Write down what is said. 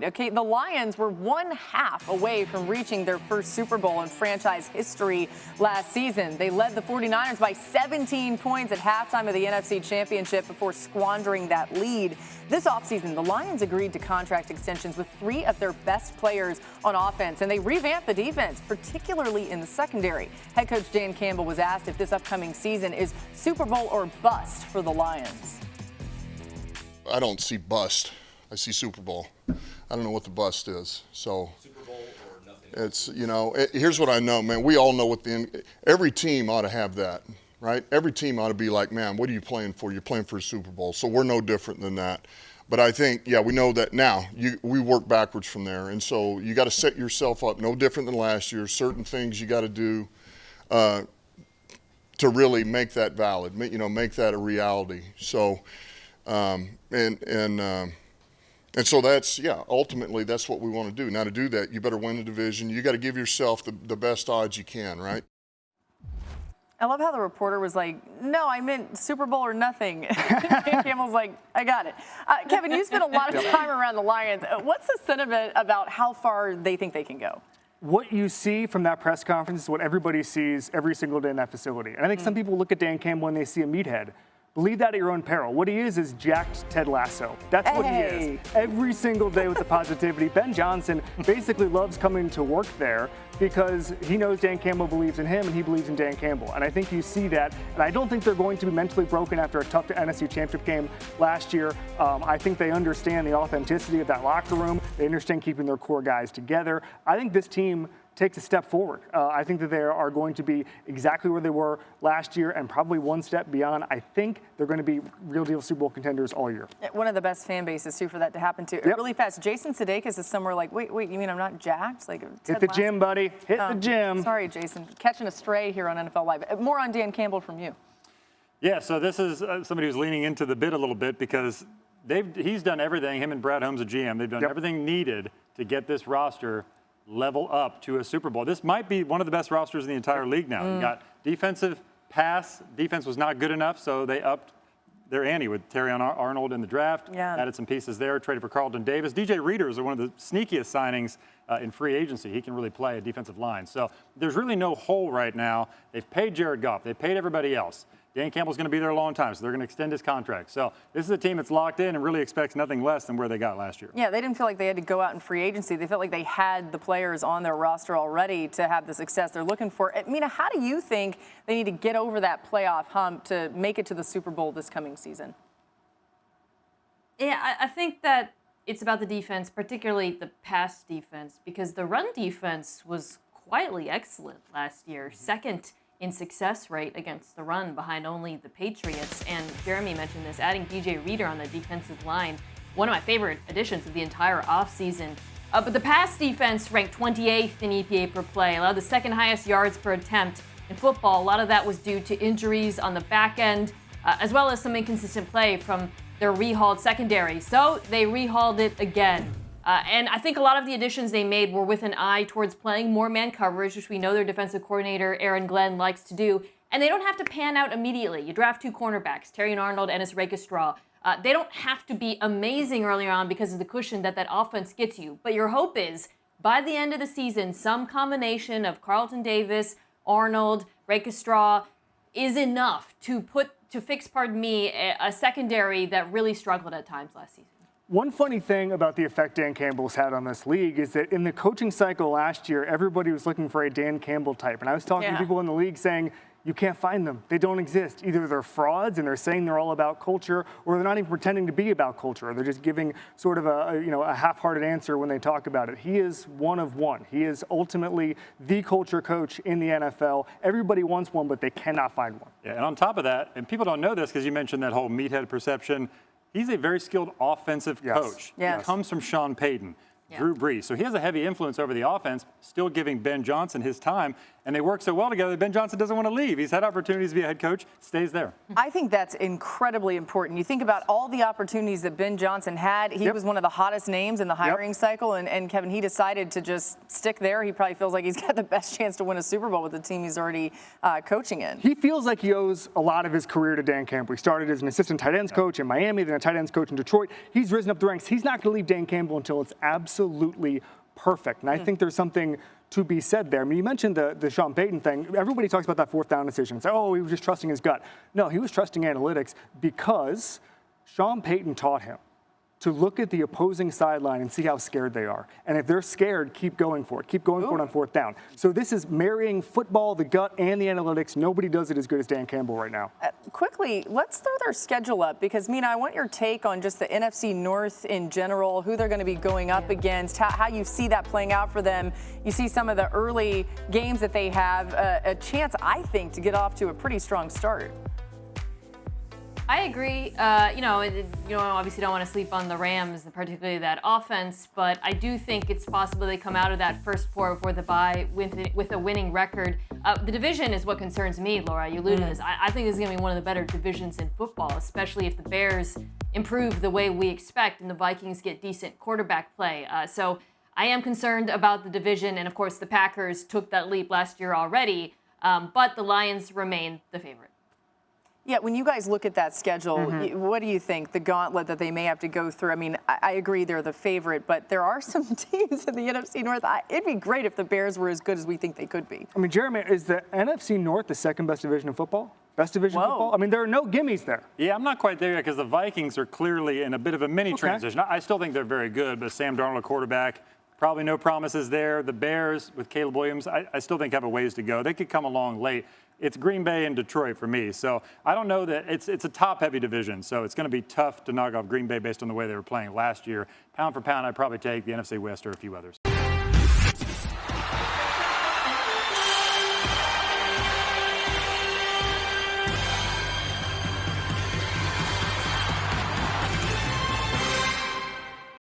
Okay, the Lions were 1/2 away from reaching their first Super Bowl in franchise history last season. They led the 49ers by 17 points at halftime of the NFC Championship before squandering that lead. This offseason, the Lions agreed to contract extensions with 3 of their best players on offense, and they revamped the defense, particularly in the secondary. Head coach Dan Campbell was asked if this upcoming season is Super Bowl or bust for the Lions. I don't see bust. I see Super Bowl. I don't know what the bust is. So Super Bowl or nothing. It's, here's what I know, man. We all know what every team ought to have that, right? Every team ought to be like, man, what are you playing for? You're playing for a Super Bowl. So we're no different than that. But I think, we know that now. We work backwards from there. And so you got to set yourself up no different than last year. Certain things you got to do to really make that valid, make that a reality. So, and so that's, ultimately that's what we want to do. Now to do that, you better win the division. You got to give yourself the best odds you can, right? I love how the reporter was like, no, I meant Super Bowl or nothing. Dan Campbell's like, I got it. Kevin, you spent a lot of time around the Lions. What's the sentiment about how far they think they can go? What you see from that press conference is what everybody sees every single day in that facility. And I think some people look at Dan Campbell when they see a meathead. Believe that at your own peril. What he is jacked Ted Lasso. That's what he is. Every single day with the positivity. Ben Johnson basically loves coming to work there because he knows Dan Campbell believes in him and he believes in Dan Campbell. And I think you see that. And I don't think they're going to be mentally broken after a tough NFC Championship game last year. I think they understand the authenticity of that locker room. They understand keeping their core guys together. I think this team takes a step forward. I think that they are going to be exactly where they were last year and probably one step beyond. I think they're going to be real deal Super Bowl contenders all year. One of the best fan bases, too, for that to happen, too. Yep. Really fast. Jason Sudeikis is somewhere like, wait, you mean I'm not jacked? Like, Hit the gym, buddy. Hit the gym. Sorry, Jason. Catching a stray here on NFL Live. More on Dan Campbell from you. Yeah, so this is somebody who's leaning into the bid a little bit because he's done everything, him and Brad Holmes, the GM, they've done everything needed to get this roster level up to a Super Bowl. This might be one of the best rosters in the entire league now. You got defensive pass. Defense was not good enough, so they upped their ante with Terrion Arnold in the draft. Added some pieces there, traded for Carlton Davis. DJ Reader is one of the sneakiest signings in free agency. He can really play a defensive line. So there's really no hole right now. They've paid Jared Goff. They've paid everybody else. Dan Campbell's going to be there a long time, so they're going to extend his contract. So this is a team that's locked in and really expects nothing less than where they got last year. Yeah, they didn't feel like they had to go out in free agency. They felt like they had the players on their roster already to have the success they're looking for. Mina, how do you think they need to get over that playoff hump to make it to the Super Bowl this coming season? Yeah, I think that it's about the defense, particularly the pass defense, because the run defense was quietly excellent last year. Second in success rate against the run behind only the Patriots. And Jeremy mentioned this, adding DJ Reader on the defensive line, one of my favorite additions of the entire offseason. But the pass defense ranked 28th in EPA per play, allowed the second highest yards per attempt in football. A lot of that was due to injuries on the back end, as well as some inconsistent play from their rehauled secondary. So they rehauled it again. And I think a lot of the additions they made were with an eye towards playing more man coverage, which we know their defensive coordinator, Aaron Glenn, likes to do. And they don't have to pan out immediately. You draft 2 cornerbacks, Terrion Arnold and Straw. They don't have to be amazing earlier on because of the cushion that offense gets you. But your hope is, by the end of the season, some combination of Carlton Davis, Arnold, Straw is enough to fix a secondary that really struggled at times last season. One funny thing about the effect Dan Campbell's had on this league is that in the coaching cycle last year, everybody was looking for a Dan Campbell type. And I was talking to people in the league saying, you can't find them. They don't exist. Either they're frauds and they're saying they're all about culture, or they're not even pretending to be about culture. They're just giving sort of a half-hearted answer when they talk about it. He is one of one. He is ultimately the culture coach in the NFL. Everybody wants one, but they cannot find one. Yeah, and on top of that, and people don't know this because you mentioned that whole meathead perception, he's a very skilled offensive coach. He comes from Sean Payton, Drew Brees. So he has a heavy influence over the offense, still giving Ben Johnson his time. and they work so well together, Ben Johnson doesn't want to leave. He's had opportunities to be a head coach, stays there. I think that's incredibly important. You think about all the opportunities that Ben Johnson had. He was one of the hottest names in the hiring cycle, and Kevin, he decided to just stick there. He probably feels like he's got the best chance to win a Super Bowl with the team he's already coaching in. He feels like he owes a lot of his career to Dan Campbell. He started as an assistant tight ends coach in Miami, then a tight ends coach in Detroit. He's risen up the ranks. He's not going to leave Dan Campbell until it's absolutely perfect. And I think there's something to be said there. I mean, you mentioned the Sean Payton thing. Everybody talks about that fourth down decision. Say, oh, he was just trusting his gut. No, he was trusting analytics because Sean Payton taught him to look at the opposing sideline and see how scared they are. And if they're scared, keep going for it. Keep going for it on fourth down. So this is marrying football, the gut, and the analytics. Nobody does it as good as Dan Campbell right now. Quickly, let's throw their schedule up because, Mina, I want your take on just the NFC North in general, who they're going to be going up against, how you see that playing out for them. You see some of the early games that they have, a chance, I think, to get off to a pretty strong start. I agree. Obviously don't want to sleep on the Rams, particularly that offense, but I do think it's possible they come out of that first four before the bye with a winning record. The division is what concerns me, Laura. You alluded to this. I think this is going to be one of the better divisions in football, especially if the Bears improve the way we expect and the Vikings get decent quarterback play. So I am concerned about the division, and of course the Packers took that leap last year already, but the Lions remain the favorite. Yeah, when you guys look at that schedule, what do you think? The gauntlet that they may have to go through. I mean, I agree they're the favorite, but there are some teams in the NFC North. It'd be great if the Bears were as good as we think they could be. I mean, Jeremy, is the NFC North the second best division in football? Best division in football? I mean, there are no gimmies there. Yeah, I'm not quite there yet because the Vikings are clearly in a bit of a mini transition. I still think they're very good, but Sam Darnold, a quarterback, probably no promises there. The Bears with Caleb Williams, I still think have a ways to go. They could come along late. It's Green Bay and Detroit for me. So I don't know that it's a top-heavy division. So it's going to be tough to knock off Green Bay based on the way they were playing last year. Pound for pound, I'd probably take the NFC West or a few others.